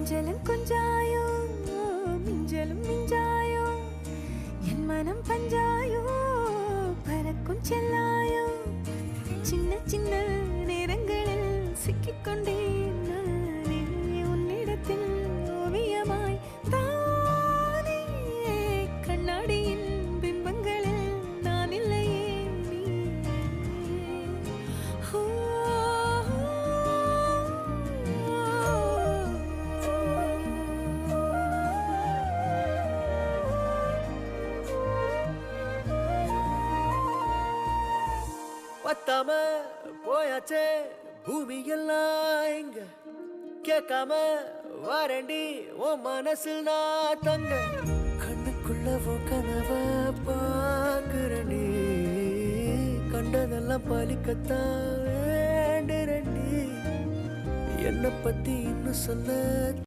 கொஞ்சலும் கொஞ்சாயோ மிஞ்சலும் மிஞ்சாயோ என் மனம் பஞ்சாயோ பறக்கும் செல்லாயோ சின்ன சின்ன நேரங்களில் சிக்கிக்கொண்டேன் நானே உன்னிடத்தில் ஓவியமாய் தானே கண்ணாடியின் பிம்பங்களில் நான் இல்லையே நீ பத்தாம போயாச்சே பூமி எல்லாம் இங்க கேட்காம வாரண்டி உன் மனசில் நான் தங்க கண்ணுக்குள்ள உன் கனவ பாக்குறண்டி கண்டதெல்லாம் பலிக்கத்தான் வேண்டுறண்டி என்னை பத்தி இன்னும் சொல்ல